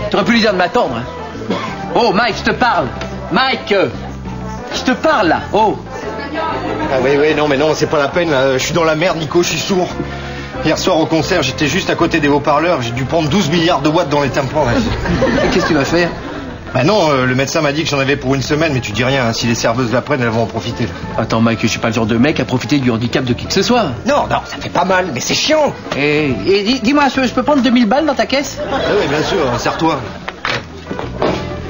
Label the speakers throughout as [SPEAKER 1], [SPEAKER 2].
[SPEAKER 1] T'aurais pu lui dire de m'attendre. Hein. Oh, Mike, je te parle. Mike, je te parle, là. Oh.
[SPEAKER 2] Ah oui, non, mais non, c'est pas la peine, là. Je suis dans la merde, Nico, je suis sourd. Hier soir, au concert, j'étais juste à côté des haut-parleurs. J'ai dû prendre 12 milliards de watts dans les tympans.
[SPEAKER 1] Et qu'est-ce que tu vas faire?
[SPEAKER 2] Bah non, le médecin m'a dit que j'en avais pour une semaine, mais tu dis rien. Hein. Si les serveuses la prennent, elles vont en profiter. Là.
[SPEAKER 1] Attends, Mike, je suis pas le genre de mec à profiter du handicap de qui que ce soit.
[SPEAKER 2] Non, ça fait pas mal, mais c'est chiant.
[SPEAKER 1] Et dis-moi, je peux prendre 2000 balles dans ta caisse?
[SPEAKER 2] Ah oui, bien sûr, serre-toi.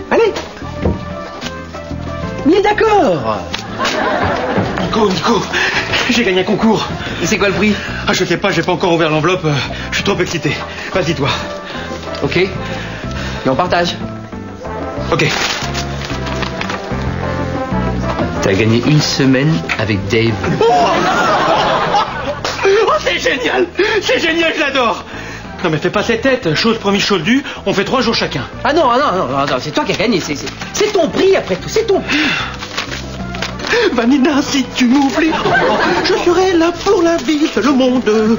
[SPEAKER 1] Allez. Mais d'accord.
[SPEAKER 3] Nico, j'ai gagné un concours.
[SPEAKER 1] Et c'est quoi le prix?
[SPEAKER 3] Ah, je sais pas, j'ai pas encore ouvert l'enveloppe. Je suis trop excité. Vas-y, toi.
[SPEAKER 1] Ok. Et on partage.
[SPEAKER 3] Ok.
[SPEAKER 1] T'as gagné une semaine avec Dave.
[SPEAKER 3] Oh, c'est génial! C'est génial, je l'adore! Non mais fais pas cette tête, chose promise, chose due, on fait 3 jours chacun.
[SPEAKER 1] Ah non, c'est toi qui as gagné, c'est ton prix après tout, c'est ton prix.
[SPEAKER 3] Vanina, si tu m'oublies, je serai là pour la vie, le monde.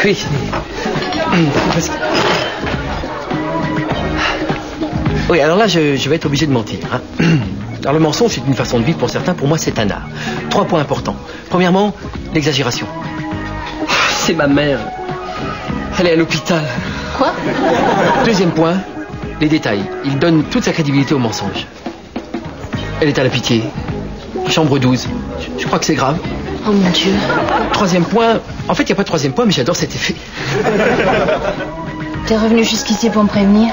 [SPEAKER 1] Oui. Oui, alors là, je vais être obligé de mentir. Hein. Alors le mensonge, c'est une façon de vivre pour certains. Pour moi, c'est un art. 3 points importants. Premièrement, l'exagération. C'est ma mère. Elle est à l'hôpital.
[SPEAKER 4] Quoi?
[SPEAKER 1] Deuxième point, les détails. Ils donnent toute sa crédibilité au mensonge. Elle est à la pitié. Chambre 12. Je crois que c'est grave.
[SPEAKER 4] Oh mon Dieu.
[SPEAKER 1] Troisième point. En fait, il n'y a pas de troisième point, mais j'adore cet effet.
[SPEAKER 4] T'es revenu jusqu'ici pour me prévenir?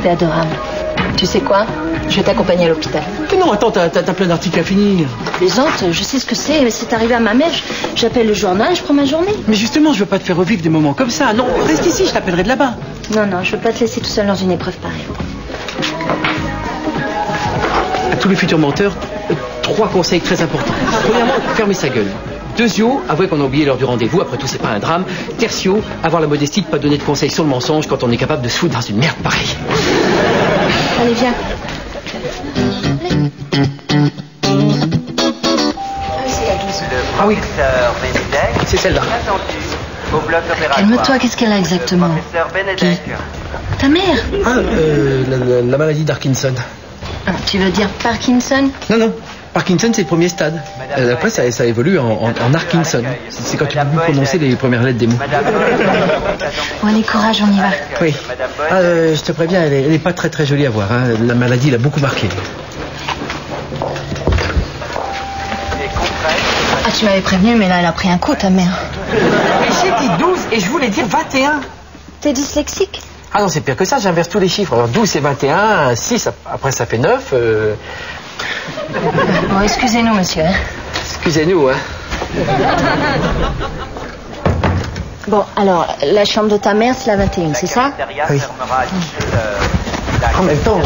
[SPEAKER 4] T'es adorable. Tu sais quoi? Je vais t'accompagner à l'hôpital.
[SPEAKER 1] Mais non, attends, t'as plein d'articles à finir.
[SPEAKER 4] Plaisante, je sais ce que c'est, mais c'est arrivé à ma mère. J'appelle le journal, je prends ma journée.
[SPEAKER 1] Mais justement, je veux pas te faire revivre des moments comme ça. Non, reste ici, je t'appellerai de là-bas.
[SPEAKER 4] Non, je veux pas te laisser tout seul dans une épreuve pareille.
[SPEAKER 1] À tous les futurs menteurs, 3 conseils très importants. Premièrement, fermer sa gueule. Deuxio, avouer qu'on a oublié l'heure du rendez-vous. Après tout, c'est pas un drame. Tertio, avoir la modestie de pas donner de conseils sur le mensonge quand on est capable de se foutre dans une merde pareille.
[SPEAKER 4] Allez, viens.
[SPEAKER 1] Ah oui, c'est celle-là.
[SPEAKER 4] Calme-toi, qu'est-ce qu'elle a exactement? Qui? Ta mère?
[SPEAKER 1] Ah, la maladie d'Arkinson.
[SPEAKER 4] Ah, tu veux dire Parkinson?
[SPEAKER 1] Non. Parkinson, c'est le premier stade. Après, ça évolue en Arkinson. C'est quand tu peux prononcer les premières lettres des mots.
[SPEAKER 4] Bon, allez, courage, on y va.
[SPEAKER 1] Oui. Je te préviens, elle est pas très très jolie à voir. Hein. La maladie l'a beaucoup marquée.
[SPEAKER 4] Ah, tu m'avais prévenu, mais là, elle a pris un coup, ta mère.
[SPEAKER 1] Mais j'ai dit 12 et je voulais dire 21.
[SPEAKER 4] T'es dyslexique?
[SPEAKER 1] Ah non, c'est pire que ça, j'inverse tous les chiffres. Alors 12 c'est 21, 6, après ça fait 9.
[SPEAKER 4] Bon, excusez-nous, monsieur.
[SPEAKER 1] Excusez-nous, hein.
[SPEAKER 4] Bon, alors, la chambre de ta mère, c'est la 21, c'est ça?
[SPEAKER 1] Oui. En même temps,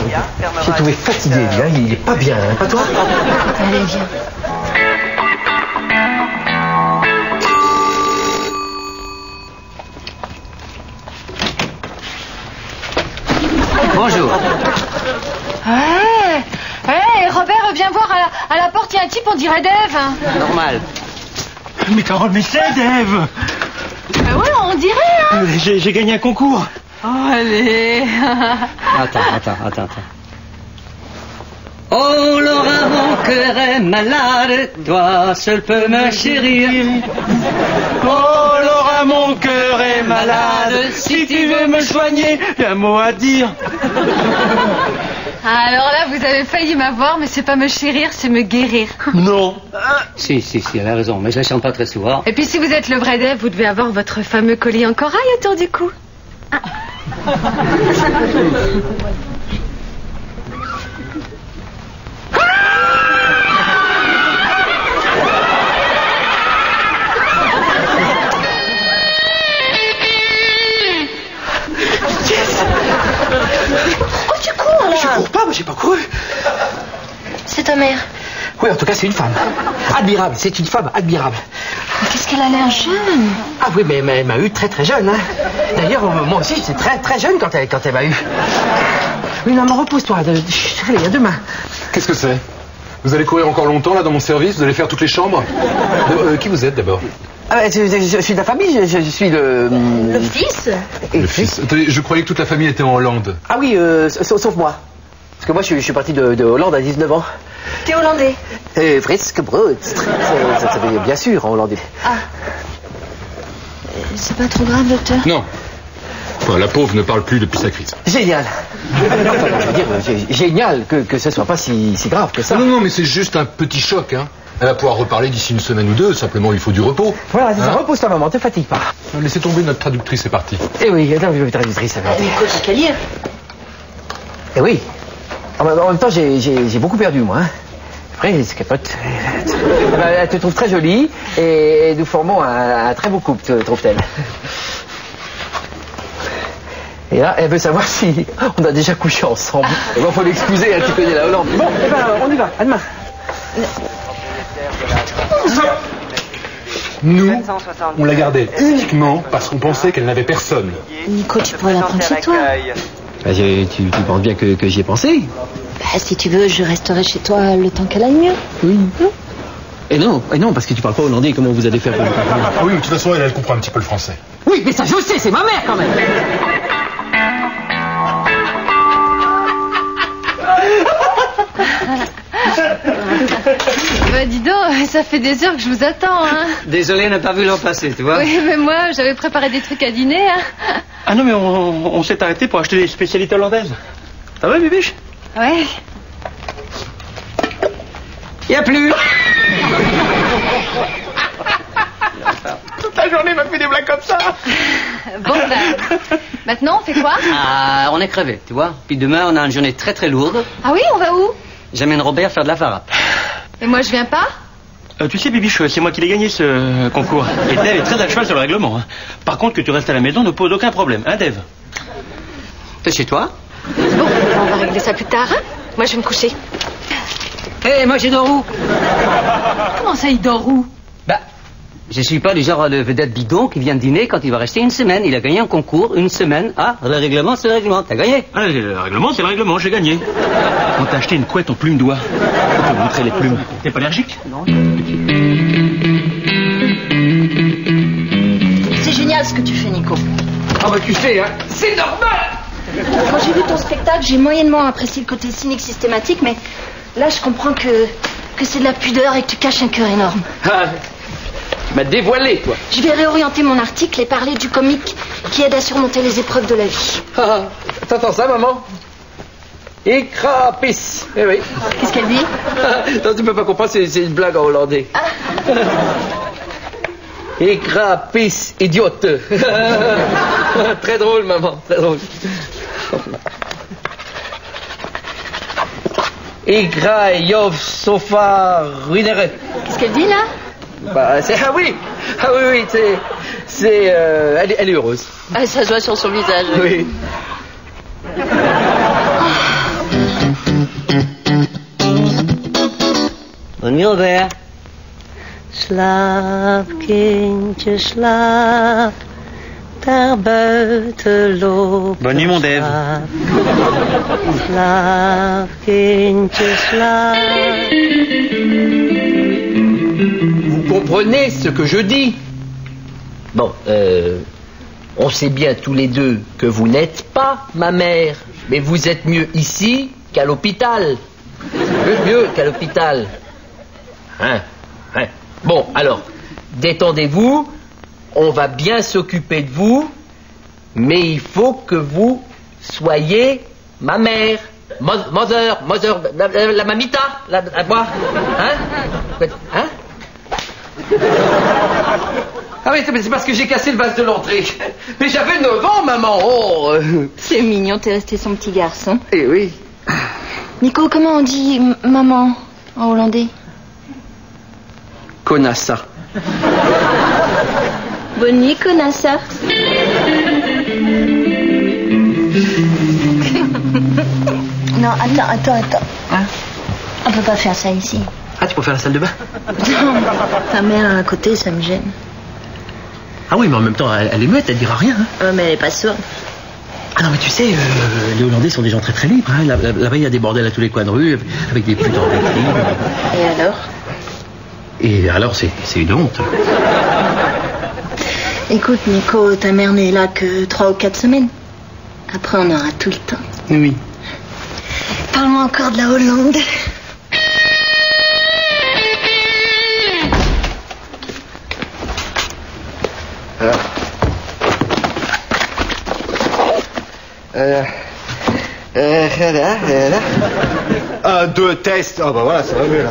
[SPEAKER 1] j'ai trouvé fatigué, lui, hein. Il est pas bien, hein. Pas toi?
[SPEAKER 4] Allez, viens.
[SPEAKER 1] Bonjour.
[SPEAKER 5] Hey, Robert, viens voir, à la porte, il y a un type, on dirait Dave.
[SPEAKER 1] Normal.
[SPEAKER 3] Mais Carole, mais c'est Dave!
[SPEAKER 5] Ouais, on dirait, hein.
[SPEAKER 3] J'ai gagné un concours.
[SPEAKER 5] Oh, allez.
[SPEAKER 6] Attends. Oh Laura, mon cœur est malade, toi seul peux me chérir.
[SPEAKER 3] Oh Laura, mon cœur est malade, si tu veux me soigner, il y a un mot à dire.
[SPEAKER 5] Alors là, vous avez failli m'avoir, mais c'est pas me chérir, c'est me guérir.
[SPEAKER 3] Non.
[SPEAKER 6] Si, elle a raison, mais je la chante pas très souvent.
[SPEAKER 5] Et puis si vous êtes le vrai Dave, vous devez avoir votre fameux collier en corail autour du cou. Ah.
[SPEAKER 1] Oui, en tout cas, c'est une femme. Admirable, c'est une femme admirable.
[SPEAKER 4] Mais qu'est-ce qu'elle a l'air jeune.
[SPEAKER 1] Ah oui, mais elle m'a eu très très jeune. Hein. D'ailleurs, moi aussi, j'étais très très jeune quand elle m'a eu. Oui, non, mais repose-toi. Allez, à demain.
[SPEAKER 7] Qu'est-ce que c'est? Vous allez courir encore longtemps là dans mon service? Vous allez faire toutes les chambres? Qui vous êtes d'abord?
[SPEAKER 1] Je suis de la famille, je suis le
[SPEAKER 4] fils.
[SPEAKER 7] Le fils. Attendez, je croyais que toute la famille était en Hollande.
[SPEAKER 1] Ah oui, sauf moi. Parce que moi, je suis parti de Hollande à 19 ans.
[SPEAKER 4] T'es hollandais?
[SPEAKER 1] Frisk brood. Ça veut dire bien sûr en hollandais.
[SPEAKER 4] Ah. C'est pas trop grave, docteur?
[SPEAKER 7] Non. Enfin, la pauvre ne parle plus depuis sa crise.
[SPEAKER 1] Génial. Enfin, je veux dire, génial que ce soit pas si grave que ça.
[SPEAKER 7] Non, mais c'est juste un petit choc, hein. Elle va pouvoir reparler d'ici une semaine ou deux, simplement il faut du repos.
[SPEAKER 1] Voilà, c'est ça, repose-toi maman, te fatigue pas.
[SPEAKER 7] Laissez tomber, notre traductrice est partie.
[SPEAKER 1] Eh oui, attends, notre traductrice, ça va.
[SPEAKER 4] Nico, c'est qu'à lire.
[SPEAKER 1] Eh oui. En même temps, j'ai beaucoup perdu, moi. Hein. Après, c'est capote. Elle te trouve très jolie et nous formons un très beau couple, trouve-t-elle. Et là, elle veut savoir si on a déjà couché ensemble. Il faut l'excuser, elle connaît la Hollande. Bon, eh ben, on y va, à demain.
[SPEAKER 7] Nous, on la gardait uniquement parce qu'on pensait qu'elle n'avait personne.
[SPEAKER 4] Nico, tu pourrais la prendre chez toi.
[SPEAKER 1] Bah, tu penses bien que j'y ai pensé?
[SPEAKER 4] Bah, si tu veux, je resterai chez toi le temps qu'elle aille mieux.
[SPEAKER 1] Oui. Et non, parce que tu parles pas hollandais, comment vous allez faire pour le comprendre?
[SPEAKER 7] Ah oui, mais de toute façon, elle comprend un petit peu le français.
[SPEAKER 1] Oui, mais ça je sais, c'est ma mère quand même.
[SPEAKER 5] Bah dis donc, ça fait des heures que je vous attends, hein.
[SPEAKER 6] Désolé, n'a pas vu l'an passé, tu vois.
[SPEAKER 5] Oui, mais moi, j'avais préparé des trucs à dîner, hein.
[SPEAKER 3] Ah non, mais on s'est arrêté pour acheter des spécialités hollandaises. Ça va, Bibiche?
[SPEAKER 5] Ouais.
[SPEAKER 6] Y a plus.
[SPEAKER 3] Toute la journée, il m'a fait des blagues comme ça.
[SPEAKER 5] Bon, bah, maintenant, on fait quoi?
[SPEAKER 6] Ah, on est crevé, tu vois. Puis demain, on a une journée très très lourde.
[SPEAKER 5] Ah oui, on va où?
[SPEAKER 6] J'amène Robert faire de la farape.
[SPEAKER 5] Et moi, je viens pas?
[SPEAKER 3] Tu sais, Bibiche, c'est moi qui l'ai gagné ce concours. Et Dave est très à cheval sur le règlement. Hein. Par contre, que tu restes à la maison ne pose aucun problème, hein, Dave?
[SPEAKER 6] T'es chez toi?
[SPEAKER 5] Bon, on va régler ça plus tard, hein. Moi, je vais me coucher.
[SPEAKER 6] Hé, moi j'ai dors où?
[SPEAKER 5] Comment ça, il dort où?
[SPEAKER 6] Bah, je suis pas du genre de vedette bidon qui vient de dîner quand il va rester une semaine. Il a gagné un concours, une semaine. Ah, le règlement, c'est le règlement. T'as gagné?
[SPEAKER 3] Ah, le règlement, c'est le règlement, j'ai gagné. On t'a acheté une couette en plume d'oie. On peut montrer les plumes. T'es pas allergique?
[SPEAKER 6] Non.
[SPEAKER 4] C'est génial ce que tu fais, Nico.
[SPEAKER 1] Ah bah tu sais, hein, c'est normal.
[SPEAKER 4] Quand j'ai vu ton spectacle, j'ai moyennement apprécié le côté cynique systématique, mais là, je comprends que c'est de la pudeur et que tu caches un cœur énorme.
[SPEAKER 1] Ah, tu m'as dévoilé, toi.
[SPEAKER 4] Je vais réorienter mon article et parler du comique qui aide à surmonter les épreuves de la vie.
[SPEAKER 1] Ah, t'entends ça, maman? Écrapis. Eh oui.
[SPEAKER 4] Qu'est-ce qu'elle dit?
[SPEAKER 1] Non, tu peux pas comprendre, c'est une blague en hollandais.
[SPEAKER 4] Ah.
[SPEAKER 1] Écrapis, idiote. Très drôle, maman, très drôle. Igraïov sofa ruinere.
[SPEAKER 4] Qu'est-ce qu'elle dit, là?
[SPEAKER 1] Bah, c'est... Ah oui, elle est heureuse.
[SPEAKER 4] Ah, ça se voit sur son visage.
[SPEAKER 1] Oui.
[SPEAKER 6] Bonne nuit, Robert. Slaap, kindje, slaap. Daar buiten loopt.
[SPEAKER 3] Bonne nuit, mon Dave.
[SPEAKER 6] Slaap, kindje, slaap.
[SPEAKER 1] Vous comprenez ce que je dis? Bon, on sait bien tous les deux que vous n'êtes pas ma mère, mais vous êtes mieux ici qu'à l'hôpital. Mieux qu'à l'hôpital. Hein? Bon, alors, détendez-vous, on va bien s'occuper de vous, mais il faut que vous soyez ma mère. Mother, la mamita, la moi, hein? Ah oui, c'est parce que j'ai cassé le vase de l'entrée. Mais j'avais 9 ans, maman. Oh.
[SPEAKER 4] C'est mignon, t'es resté son petit garçon.
[SPEAKER 1] Eh oui.
[SPEAKER 4] Nico, comment on dit maman en hollandais?
[SPEAKER 1] Connassa.
[SPEAKER 4] Bonne nuit, connassa. Non, attends.
[SPEAKER 1] Hein?
[SPEAKER 4] On peut pas faire ça ici.
[SPEAKER 1] Ah, tu préfères la salle de bain?
[SPEAKER 4] Non, ta mère à côté, ça me gêne.
[SPEAKER 1] Ah oui, mais en même temps, elle est muette, elle dira rien. Hein.
[SPEAKER 4] Mais elle est pas sourde.
[SPEAKER 1] Ah non, mais tu sais, les Hollandais sont des gens très très libres. Hein. Là-bas, il y a des bordels à tous les coins de rue, avec des putes en vitrine.
[SPEAKER 4] Et alors?
[SPEAKER 1] Et alors, c'est une honte.
[SPEAKER 4] Écoute, Nico, ta mère n'est là que 3 ou 4 semaines. Après, on aura tout le temps.
[SPEAKER 1] Oui.
[SPEAKER 4] Parle-moi encore de la Hollande.
[SPEAKER 2] Là. 1, 2, test. Ah bah voilà, ça va mieux là.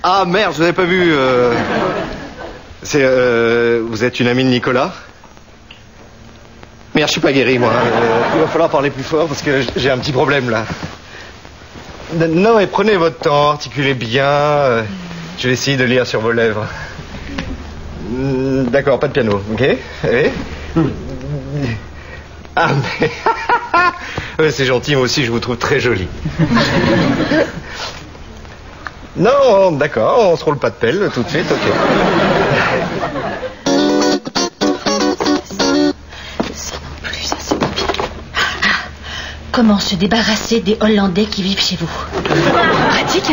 [SPEAKER 2] Ah merde, je vous avais pas vu. Vous êtes une amie de Nicolas? Merde, je suis pas guéri moi. Il va falloir parler plus fort parce que j'ai un petit problème là. Non mais prenez votre temps, articulez bien. Je vais essayer de lire sur vos lèvres. D'accord, pas de piano, ok? Ah mais... ouais, c'est gentil, moi aussi je vous trouve très jolie. Non, d'accord, on se roule pas de pelle tout de suite, ok.
[SPEAKER 4] Ça non plus, ça c'est pas bien. Comment se débarrasser des Hollandais qui vivent chez vous?
[SPEAKER 5] Pratique.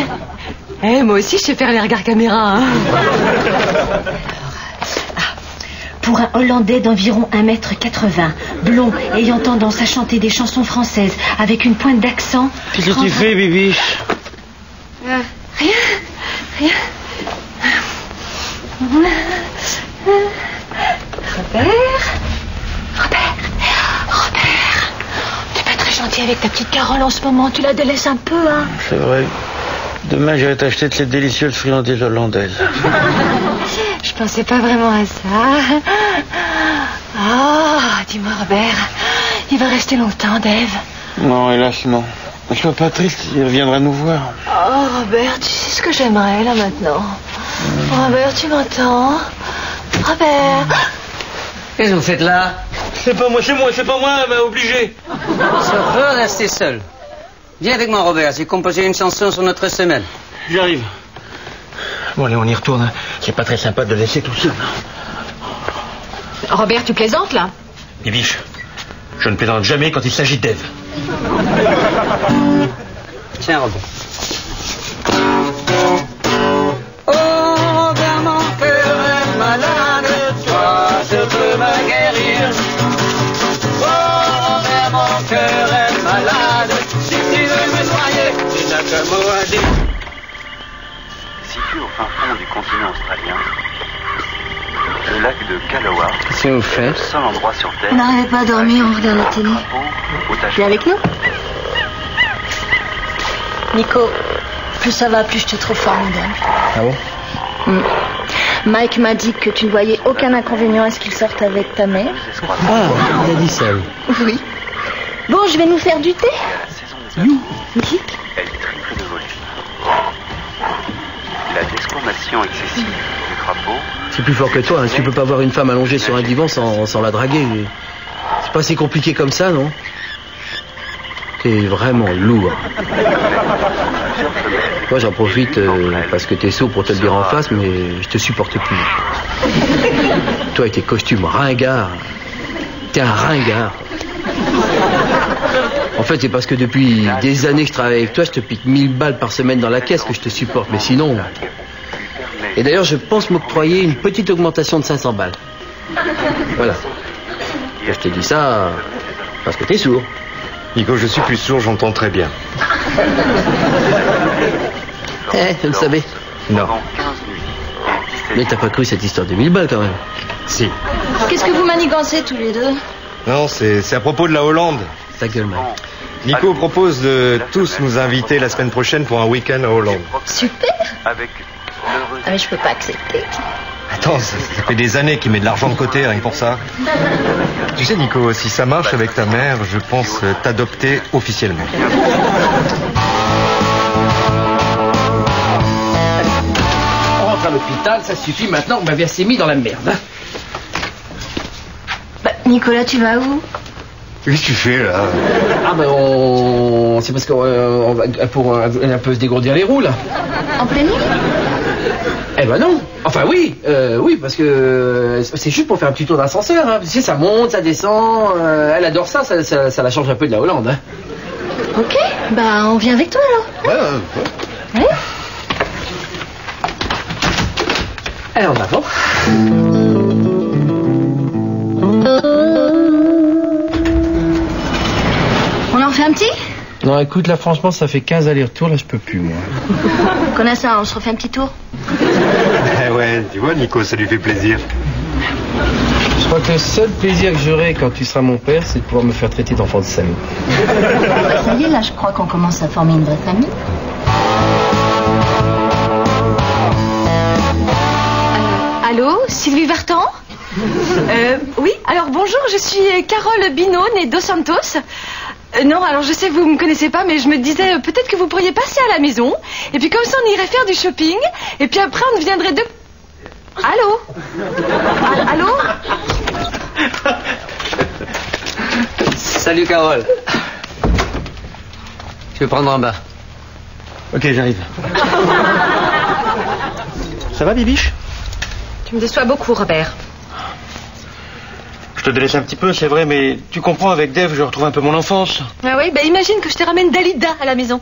[SPEAKER 5] Moi aussi, je sais faire les regards caméra. Hein.
[SPEAKER 4] Pour un Hollandais d'environ 1m80, blond, ayant tendance à chanter des chansons françaises avec une pointe d'accent...
[SPEAKER 3] Qu'est-ce que tu fais, Bibiche?
[SPEAKER 4] Rien. Robert, t'es pas très gentil avec ta petite Carole en ce moment, tu la délaisses un peu, hein?
[SPEAKER 3] C'est vrai. Demain, j'irai t'acheter de ces délicieuses friandises hollandaises.
[SPEAKER 5] Je pensais pas vraiment à ça.
[SPEAKER 4] Dis-moi, Robert, il va rester longtemps, Dave?
[SPEAKER 3] Non, hélas, non. Sois pas triste, il reviendra nous voir.
[SPEAKER 4] Oh, Robert, tu sais ce que j'aimerais, là, maintenant? Robert, tu m'entends? Robert!
[SPEAKER 6] Qu'est-ce que vous faites là?
[SPEAKER 3] C'est pas moi, obligé.
[SPEAKER 6] Chauffeur, restez seul. Viens avec moi, Robert, j'ai composé une chanson sur notre semaine.
[SPEAKER 3] J'arrive. Bon, allez, on y retourne. Hein. C'est pas très sympa de le laisser tout seul.
[SPEAKER 5] Robert, tu plaisantes, là?
[SPEAKER 3] Bibiche, je ne plaisante jamais quand il s'agit d'Ève.
[SPEAKER 6] Tiens, Robert. Oh, Robert, mon cœur est malade, toi, je peux me guérir. Oh, Robert, mon cœur est malade, si tu veux me noyer, tu n'as qu'un mot à dire.
[SPEAKER 8] Situé au fin fond du continent australien, le lac de Kalawa
[SPEAKER 1] Qu'est-ce que vous
[SPEAKER 8] est
[SPEAKER 1] faites?
[SPEAKER 8] le seul endroit sur Terre.
[SPEAKER 4] On n'arrivait pas à dormir, on regarde la télé. Tu es avec nous? Nico, plus ça va, plus je te trouve formidable.
[SPEAKER 1] Ah bon?
[SPEAKER 4] Mike m'a dit que tu ne voyais aucun inconvénient à ce qu'il sorte avec ta mère.
[SPEAKER 1] Ah, il a dit ça, oui.
[SPEAKER 4] Oui. Bon, je vais nous faire du thé.
[SPEAKER 8] La saison des abeilles, elle est triple de volume. La desquamation excessive du crapaud.
[SPEAKER 1] C'est plus fort que toi, hein. Tu peux pas voir une femme allongée sur un divan sans la draguer. C'est pas si compliqué comme ça, non? T'es vraiment lourd. Moi, j'en profite parce que t'es sourd pour te le dire en face, mais je te supporte plus. Toi et tes costumes ringards. T'es un ringard. En fait, c'est parce que depuis des années que je travaille avec toi, je te pique 1000 balles par semaine dans la caisse que je te supporte. Mais sinon... Et d'ailleurs, je pense m'octroyer une petite augmentation de 500 balles. Voilà. Et je t'ai dit ça parce que t'es sourd.
[SPEAKER 2] Nico, je suis plus sourd, j'entends très bien.
[SPEAKER 1] Je le savais.
[SPEAKER 2] Non.
[SPEAKER 1] Mais t'as pas cru cette histoire de 1000 balles quand même?
[SPEAKER 2] Si.
[SPEAKER 4] Qu'est-ce que vous manigancez tous les deux?
[SPEAKER 2] Non, c'est à propos de la Hollande.
[SPEAKER 1] Ta gueule, man.
[SPEAKER 2] Nico propose de tous nous inviter la semaine prochaine pour un week-end à Hollande.
[SPEAKER 4] Super.
[SPEAKER 8] Avec
[SPEAKER 4] Ah mais je peux pas accepter.
[SPEAKER 2] Attends, ça fait des années qu'il met de l'argent de côté, rien que pour ça. Tu sais, Nico, si ça marche avec ta mère, je pense t'adopter officiellement.
[SPEAKER 1] On rentre à l'hôpital, ça suffit maintenant, on m'avait assez mis dans la merde. Hein.
[SPEAKER 4] Nicolas, tu vas où?
[SPEAKER 2] Qu'est-ce que tu fais, là?
[SPEAKER 1] Ah ben c'est parce qu'on va pour un peu se dégourdir les roues, là.
[SPEAKER 4] En pleine nuit?
[SPEAKER 1] Eh ben non. Enfin oui, oui, parce que c'est juste pour faire un petit tour d'ascenseur. Hein. Tu sais, ça monte, ça descend. Elle adore ça la change un peu de la Hollande. Hein.
[SPEAKER 4] Ok, bah on vient avec toi alors.
[SPEAKER 2] Ouais.
[SPEAKER 4] Ouais.
[SPEAKER 1] Allez, en avant.
[SPEAKER 4] On en fait un petit?
[SPEAKER 1] Non, écoute, là, franchement, ça fait 15 allers-retours, là, je peux plus, moi.
[SPEAKER 4] Connais ça, on se refait un petit tour.
[SPEAKER 2] Ouais, tu vois, Nico, ça lui fait plaisir.
[SPEAKER 1] Je crois que le seul plaisir que j'aurai quand tu seras mon père, c'est de pouvoir me faire traiter d'enfant de salaud.
[SPEAKER 4] Ça y est, là, je crois qu'on commence à former une vraie famille.
[SPEAKER 5] Allô, Sylvie Vartan? Oui, alors bonjour, je suis Carole Binot, née Dos Santos. Non, alors je sais, vous me connaissez pas, mais je me disais peut-être que vous pourriez passer à la maison. Et puis comme ça, on irait faire du shopping. Et puis après, on deviendrait deux... Allô? Allô?
[SPEAKER 1] Salut, Carole. Je vais prendre un bain.
[SPEAKER 3] Ok, j'arrive. Ça va, Bibiche?
[SPEAKER 5] Tu me déçois beaucoup, Robert.
[SPEAKER 3] Je te délaisse un petit peu, c'est vrai, mais tu comprends, avec Dave, je retrouve un peu mon enfance.
[SPEAKER 5] Ah oui, bah imagine que je te ramène Dalida à la maison.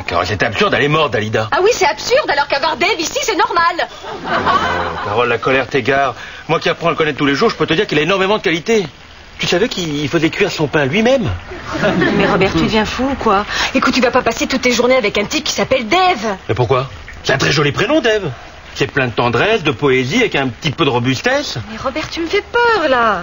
[SPEAKER 3] Carole, c'est absurde, elle est morte, Dalida.
[SPEAKER 5] Ah oui, c'est absurde, alors qu'avoir Dave ici, c'est normal.
[SPEAKER 3] Carole, la colère t'égare. Moi qui apprends à le connaître tous les jours, je peux te dire qu'il a énormément de qualités. Tu savais qu'il faisait cuire son pain lui-même?
[SPEAKER 5] Mais Robert, tu deviens fou ou quoi? Écoute, tu vas pas passer toutes tes journées avec un type qui s'appelle Dave.
[SPEAKER 3] Mais pourquoi? C'est un très joli prénom, Dave. C'est plein de tendresse, de poésie, avec un petit peu de robustesse.
[SPEAKER 5] Mais Robert, tu me fais peur, là.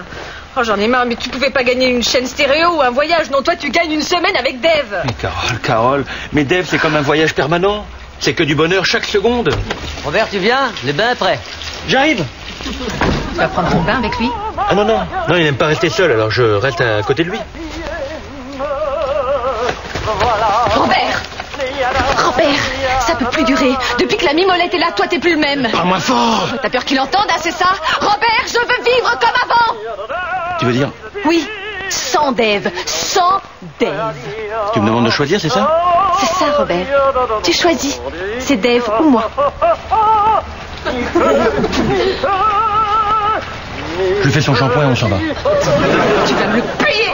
[SPEAKER 5] Oh, j'en ai marre, mais tu pouvais pas gagner une chaîne stéréo ou un voyage. Non, toi, tu gagnes une semaine avec Dave.
[SPEAKER 3] Mais Carole, mais Dave, c'est comme un voyage permanent. C'est que du bonheur chaque seconde.
[SPEAKER 9] Robert, tu viens? Le bain est prêt.
[SPEAKER 3] J'arrive.
[SPEAKER 5] Tu vas prendre ton bain avec lui?
[SPEAKER 3] Ah non, il n'aime pas rester seul, alors je reste à côté de lui.
[SPEAKER 5] Robert, ça peut plus durer. Depuis que la mimolette est là, toi, t'es plus le même.
[SPEAKER 3] Pas moins fort.
[SPEAKER 5] T'as peur qu'il entende, hein, c'est ça? Robert, je veux vivre comme avant.
[SPEAKER 3] Tu veux dire?
[SPEAKER 5] Oui, sans Dave, sans Dave.
[SPEAKER 3] Tu me demandes de choisir, c'est ça?
[SPEAKER 5] C'est ça, Robert. Tu choisis. C'est Dave ou moi.
[SPEAKER 3] Je lui fais son shampoing et on s'en va.
[SPEAKER 5] Tu vas me le payer.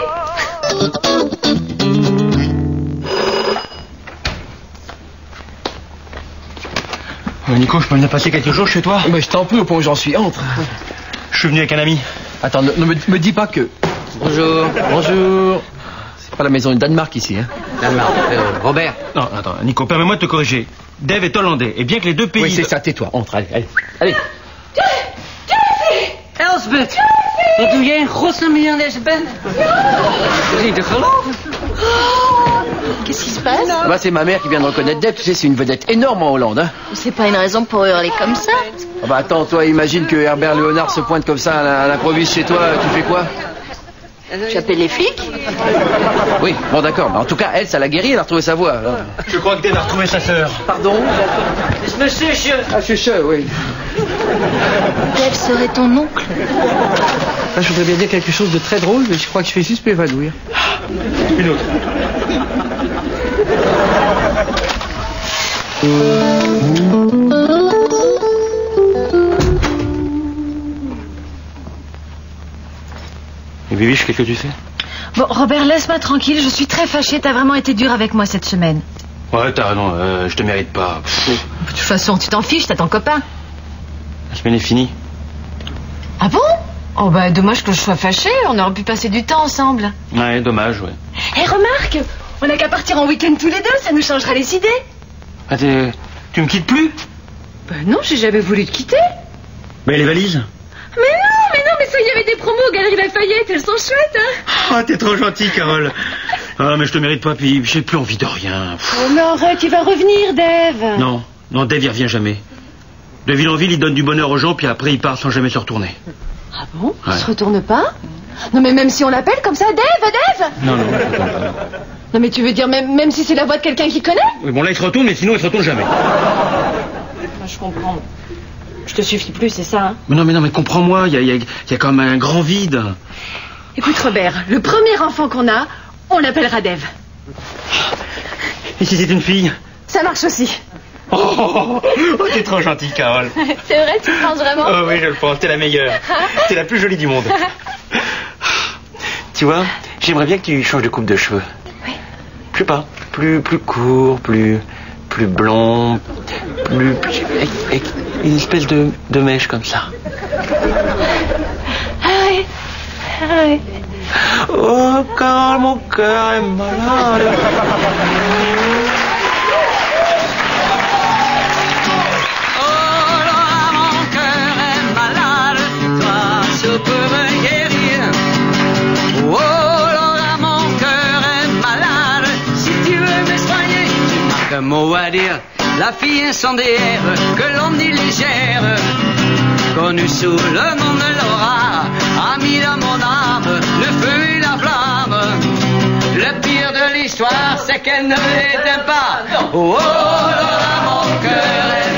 [SPEAKER 3] Nico, je peux venir passer quelques jours chez toi?
[SPEAKER 1] Mais je t'en prie, au point où j'en suis, entre.
[SPEAKER 3] Je suis venu avec un ami.
[SPEAKER 1] Attends, ne me dis pas que... Bonjour. C'est pas la maison du Danemark ici, hein?
[SPEAKER 9] Danemark. Robert.
[SPEAKER 3] Non, attends, Nico, permets-moi de te corriger. Dave est hollandais, et bien que les deux pays...
[SPEAKER 1] Oui, c'est ça, tais-toi, entre, allez.
[SPEAKER 9] Elsbeth. Dat doe jij in godsnaam hier aan deze band? Dat is niet te geloven.
[SPEAKER 4] Qu'est-ce qui se passe?
[SPEAKER 1] Bah, c'est ma mère qui vient de reconnaître Dave, tu sais, c'est une vedette énorme en Hollande, hein?
[SPEAKER 4] C'est pas une raison pour hurler comme ça.
[SPEAKER 1] Ah bah attends, toi, imagine que Herbert Léonard se pointe comme ça à l'improviste chez toi, tu fais quoi?
[SPEAKER 4] J'appelle les flics.
[SPEAKER 1] Oui, bon d'accord, mais en tout cas, elle, ça l'a guéri, elle a retrouvé sa voix. Alors.
[SPEAKER 3] Je crois que Dave a retrouvé sa sœur.
[SPEAKER 1] Pardon? Ah, Chuche, oui.
[SPEAKER 4] Dave serait ton oncle.
[SPEAKER 1] Là, je voudrais bien dire quelque chose de très drôle, mais je crois que je vais juste m'évanouir.
[SPEAKER 3] Une autre. Et Bibiche, qu'est-ce que tu fais?
[SPEAKER 5] Bon, Robert, laisse-moi tranquille. Je suis très fâchée. T'as vraiment été dur avec moi cette semaine.
[SPEAKER 3] Ouais, t'as raison, je te mérite pas.
[SPEAKER 5] De toute façon, tu t'en fiches, t'as ton copain.
[SPEAKER 3] La semaine est finie.
[SPEAKER 5] Ah bon? Oh bah, dommage que je sois fâchée. On aurait pu passer du temps ensemble.
[SPEAKER 3] Ouais, dommage, ouais.
[SPEAKER 5] Hé, remarque, on n'a qu'à partir en week-end tous les deux. Ça nous changera les idées.
[SPEAKER 3] Ah, tu me quittes plus?
[SPEAKER 5] Bah non, j'ai jamais voulu te quitter.
[SPEAKER 3] Mais les valises?
[SPEAKER 5] Mais ça, il y avait des promos aux Galeries Lafayette. Elles sont chouettes, hein?
[SPEAKER 3] Ah, t'es trop gentille, Carole. Ah, mais je te mérite pas, puis j'ai plus envie de rien.
[SPEAKER 5] Oh, mais arrête, il va revenir, Dave.
[SPEAKER 3] Non, Dave, il revient jamais. De ville en ville, il donne du bonheur aux gens, puis après, il part sans jamais se retourner.
[SPEAKER 5] Ah bon?
[SPEAKER 3] Ouais.
[SPEAKER 5] Il se retourne pas? Non, mais même si on l'appelle comme ça, Dave?
[SPEAKER 3] Non, je comprends pas.
[SPEAKER 5] Non, mais tu veux dire même si c'est la voix de quelqu'un qui connaît?
[SPEAKER 3] Oui, bon, là, il se retourne, mais sinon, il se retourne jamais.
[SPEAKER 5] Moi, je comprends. Je te suffis plus, c'est ça, hein?
[SPEAKER 3] Mais non, mais comprends-moi, il y a quand même un grand vide.
[SPEAKER 5] Écoute, Robert, le premier enfant qu'on a, on l'appellera Dave.
[SPEAKER 3] Et si c'est une fille?
[SPEAKER 5] Ça marche aussi.
[SPEAKER 3] Oh, t'es trop gentil, Carole.
[SPEAKER 5] C'est vrai, tu le penses vraiment?
[SPEAKER 3] Oh oui, je le pense, t'es la meilleure. T'es la plus jolie du monde. Tu vois, j'aimerais bien que tu changes de coupe de cheveux.
[SPEAKER 5] Oui.
[SPEAKER 3] Je sais pas, plus court, plus blond, avec une espèce de mèche comme ça.
[SPEAKER 5] Ah oui.
[SPEAKER 3] Oh, Carole, mon cœur est malade.
[SPEAKER 6] Peux me guérir. Oh Laura, mon cœur est malade. Si tu veux me soigner, tu n'as qu'un mot à dire. La fille incendiaire que l'on dit légère, connue sous le nom de Laura, amie dans mon âme, le feu et la flamme. Le pire de l'histoire, c'est qu'elle ne l'éteint pas. Oh Laura, mon cœur est